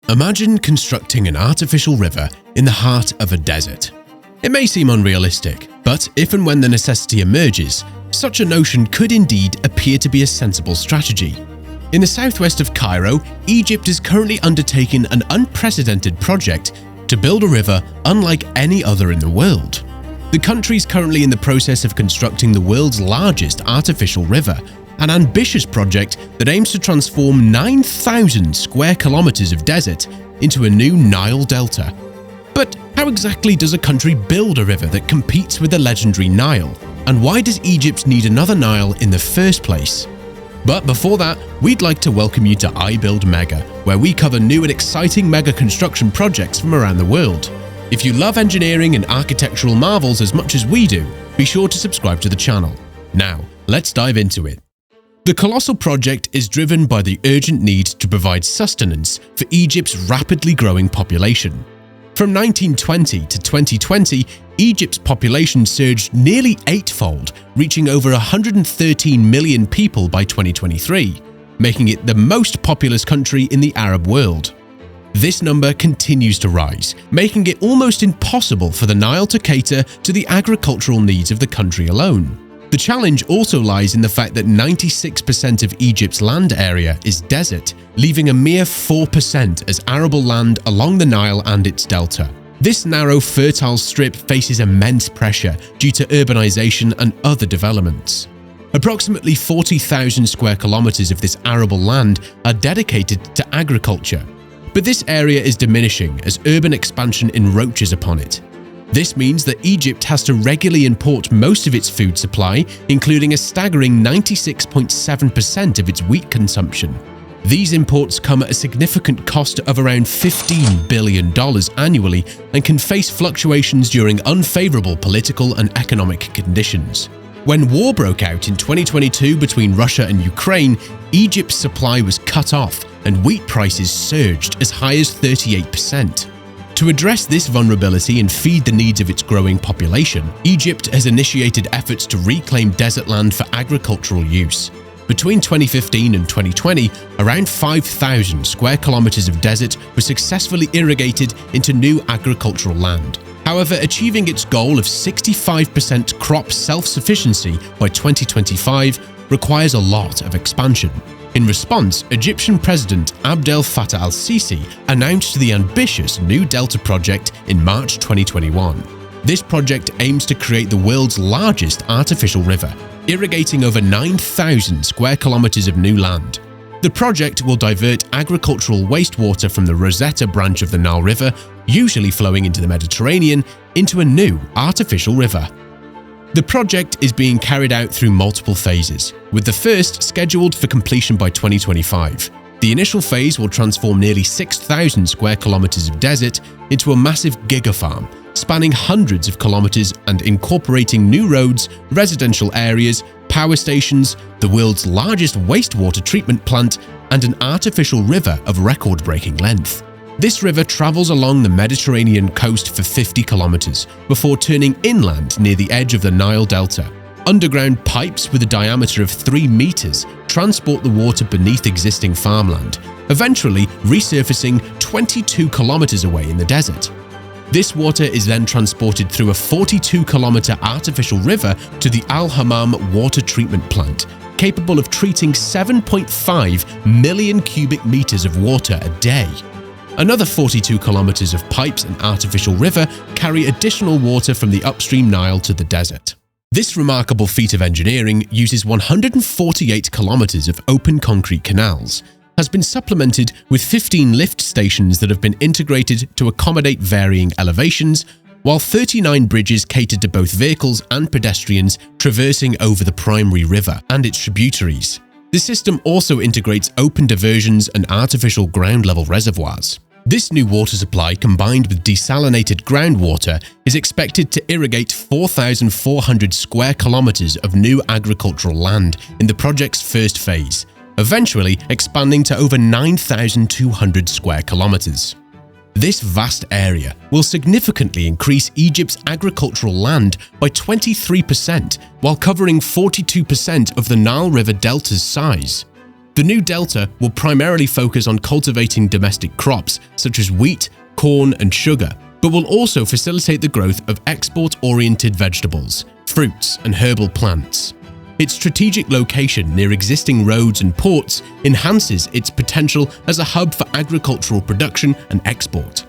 Imagine constructing an artificial river in the heart of a desert. It may seem unrealistic, but if and when the necessity emerges, such a notion could indeed appear to be a sensible strategy. In the southwest of Cairo, Egypt is currently undertaking an unprecedented project to build a river unlike any other in the world. The country is currently in the process of constructing the world's largest artificial river, an ambitious project that aims to transform 9,000 square kilometers of desert into a new Nile Delta. But how exactly does a country build a river that competes with the legendary Nile? And why does Egypt need another Nile in the first place? But before that, we'd like to welcome you to iBuild Mega, where we cover new and exciting mega construction projects from around the world. If you love engineering and architectural marvels as much as we do, be sure to subscribe to the channel. Now, let's dive into it. The colossal project is driven by the urgent need to provide sustenance for Egypt's rapidly growing population. From 1920 to 2020, Egypt's population surged nearly eightfold, reaching over 113 million people by 2023, making it the most populous country in the Arab world. This number continues to rise, making it almost impossible for the Nile to cater to the agricultural needs of the country alone. The challenge also lies in the fact that 96% of Egypt's land area is desert, leaving a mere 4% as arable land along the Nile and its delta. This narrow, fertile strip faces immense pressure due to urbanization and other developments. Approximately 40,000 square kilometers of this arable land are dedicated to agriculture, but this area is diminishing as urban expansion encroaches upon it. This means that Egypt has to regularly import most of its food supply, including a staggering 96.7% of its wheat consumption. These imports come at a significant cost of around $15 billion annually and can face fluctuations during unfavorable political and economic conditions. When war broke out in 2022 between Russia and Ukraine, Egypt's supply was cut off and wheat prices surged as high as 38%. To address this vulnerability and feed the needs of its growing population, Egypt has initiated efforts to reclaim desert land for agricultural use. Between 2015 and 2020, around 5,000 square kilometers of desert were successfully irrigated into new agricultural land. However, achieving its goal of 65% crop self-sufficiency by 2025 requires a lot of expansion. In response, Egyptian President Abdel Fattah al-Sisi announced the ambitious New Delta project in March 2021. This project aims to create the world's largest artificial river, irrigating over 9,000 square kilometers of new land. The project will divert agricultural wastewater from the Rosetta branch of the Nile River, usually flowing into the Mediterranean, into a new artificial river. The project is being carried out through multiple phases, with the first scheduled for completion by 2025. The initial phase will transform nearly 6,000 square kilometers of desert into a massive gigafarm, spanning hundreds of kilometers and incorporating new roads, residential areas, power stations, the world's largest wastewater treatment plant, and an artificial river of record-breaking length. This river travels along the Mediterranean coast for 50 kilometers before turning inland near the edge of the Nile Delta. Underground pipes with a diameter of 3 meters transport the water beneath existing farmland, eventually resurfacing 22 kilometers away in the desert. This water is then transported through a 42-kilometer artificial river to the Al Hammam water treatment plant, capable of treating 7.5 million cubic meters of water a day. Another 42 kilometers of pipes and artificial river carry additional water from the upstream Nile to the desert. This remarkable feat of engineering uses 148 kilometers of open concrete canals, has been supplemented with 15 lift stations that have been integrated to accommodate varying elevations, while 39 bridges cater to both vehicles and pedestrians traversing over the primary river and its tributaries. The system also integrates open diversions and artificial ground-level reservoirs. This new water supply, combined with desalinated groundwater, is expected to irrigate 4,400 square kilometers of new agricultural land in the project's first phase, eventually expanding to over 9,200 square kilometers. This vast area will significantly increase Egypt's agricultural land by 23%, while covering 42% of the Nile River Delta's size. The new delta will primarily focus on cultivating domestic crops such as wheat, corn, and sugar, but will also facilitate the growth of export-oriented vegetables, fruits, and herbal plants. Its strategic location near existing roads and ports enhances its potential as a hub for agricultural production and export.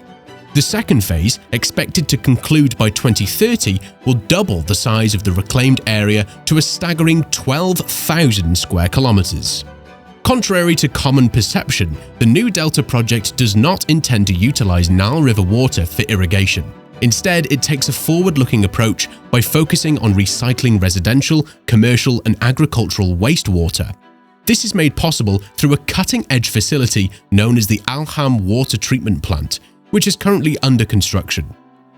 The second phase, expected to conclude by 2030, will double the size of the reclaimed area to a staggering 12,000 square kilometers. Contrary to common perception, the new Delta project does not intend to utilize Nile River water for irrigation. Instead, it takes a forward-looking approach by focusing on recycling residential, commercial, and agricultural wastewater. This is made possible through a cutting-edge facility known as the Al Ham Water Treatment Plant, which is currently under construction.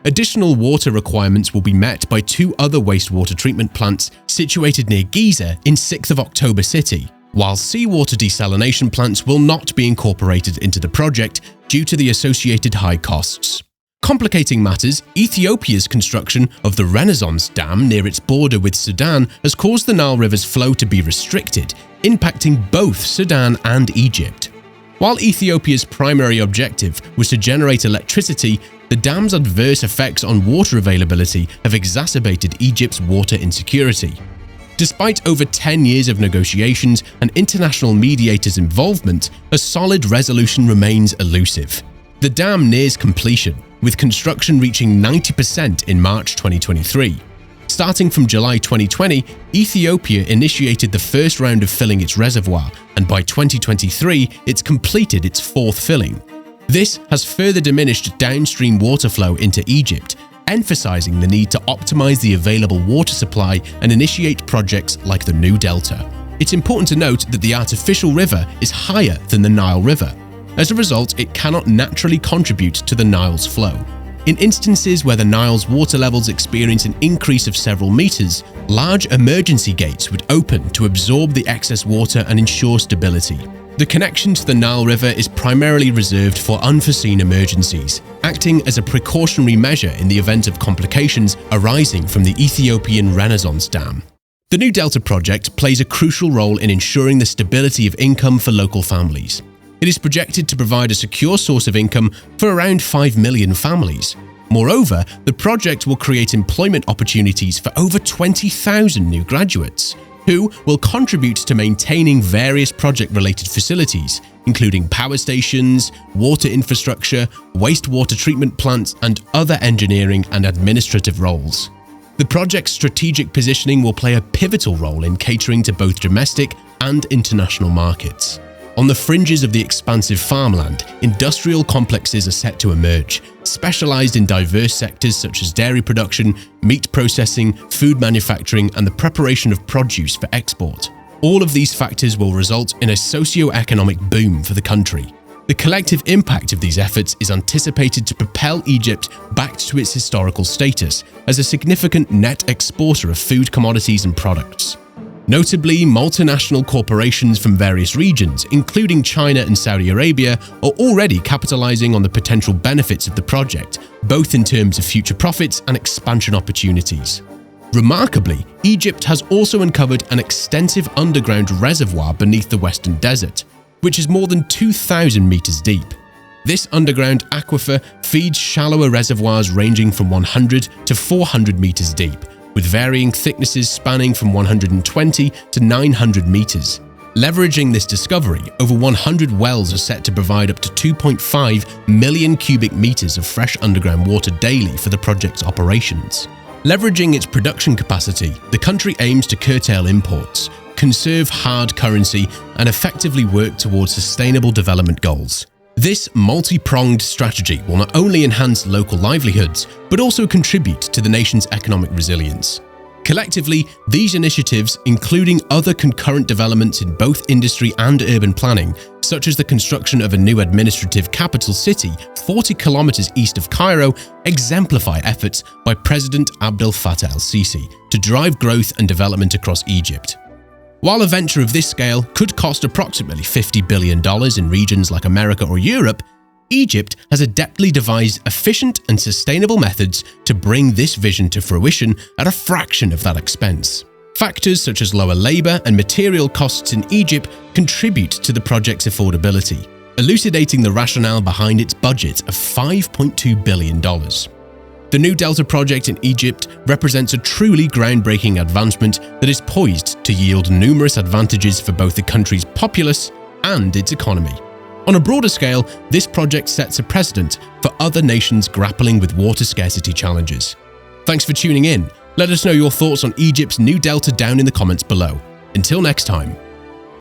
Additional water requirements will be met by two other wastewater treatment plants situated near Giza in 6th of October City, while seawater desalination plants will not be incorporated into the project due to the associated high costs. Complicating matters, Ethiopia's construction of the Renaissance Dam near its border with Sudan has caused the Nile River's flow to be restricted, impacting both Sudan and Egypt. While Ethiopia's primary objective was to generate electricity, the dam's adverse effects on water availability have exacerbated Egypt's water insecurity. Despite over 10 years of negotiations and international mediators' involvement, a solid resolution remains elusive. The dam nears completion, with construction reaching 90% in March 2023. Starting from July 2020, Ethiopia initiated the first round of filling its reservoir, and by 2023, it's completed its fourth filling. This has further diminished downstream water flow into Egypt, emphasizing the need to optimize the available water supply and initiate projects like the New Delta. It's important to note that the artificial river is higher than the Nile River. As a result, it cannot naturally contribute to the Nile's flow. In instances where the Nile's water levels experience an increase of several meters, large emergency gates would open to absorb the excess water and ensure stability. The connection to the Nile River is primarily reserved for unforeseen emergencies, acting as a precautionary measure in the event of complications arising from the Ethiopian Renaissance Dam. The New Delta project plays a crucial role in ensuring the stability of income for local families. It is projected to provide a secure source of income for around 5 million families. Moreover, the project will create employment opportunities for over 20,000 new graduates, who will contribute to maintaining various project-related facilities, including power stations, water infrastructure, wastewater treatment plants, and other engineering and administrative roles. The project's strategic positioning will play a pivotal role in catering to both domestic and international markets. On the fringes of the expansive farmland, industrial complexes are set to emerge, specialized in diverse sectors such as dairy production, meat processing, food manufacturing, and the preparation of produce for export. All of these factors will result in a socio-economic boom for the country. The collective impact of these efforts is anticipated to propel Egypt back to its historical status as a significant net exporter of food commodities and products. Notably, multinational corporations from various regions, including China and Saudi Arabia, are already capitalizing on the potential benefits of the project, both in terms of future profits and expansion opportunities. Remarkably, Egypt has also uncovered an extensive underground reservoir beneath the Western Desert, which is more than 2,000 meters deep. This underground aquifer feeds shallower reservoirs ranging from 100 to 400 meters deep, with varying thicknesses spanning from 120 to 900 meters. Leveraging this discovery, over 100 wells are set to provide up to 2.5 million cubic meters of fresh underground water daily for the project's operations. Leveraging its production capacity, the country aims to curtail imports, conserve hard currency, and effectively work towards sustainable development goals. This multi-pronged strategy will not only enhance local livelihoods, but also contribute to the nation's economic resilience. Collectively, these initiatives, including other concurrent developments in both industry and urban planning, such as the construction of a new administrative capital city 40 kilometers east of Cairo, exemplify efforts by President Abdel Fattah el-Sisi to drive growth and development across Egypt. While a venture of this scale could cost approximately $50 billion in regions like America or Europe, Egypt has adeptly devised efficient and sustainable methods to bring this vision to fruition at a fraction of that expense. Factors such as lower labour and material costs in Egypt contribute to the project's affordability, elucidating the rationale behind its budget of $5.2 billion. The New Delta project in Egypt represents a truly groundbreaking advancement that is poised to yield numerous advantages for both the country's populace and its economy. On a broader scale, this project sets a precedent for other nations grappling with water scarcity challenges. Thanks for tuning in. Let us know your thoughts on Egypt's New Delta down in the comments below. Until next time.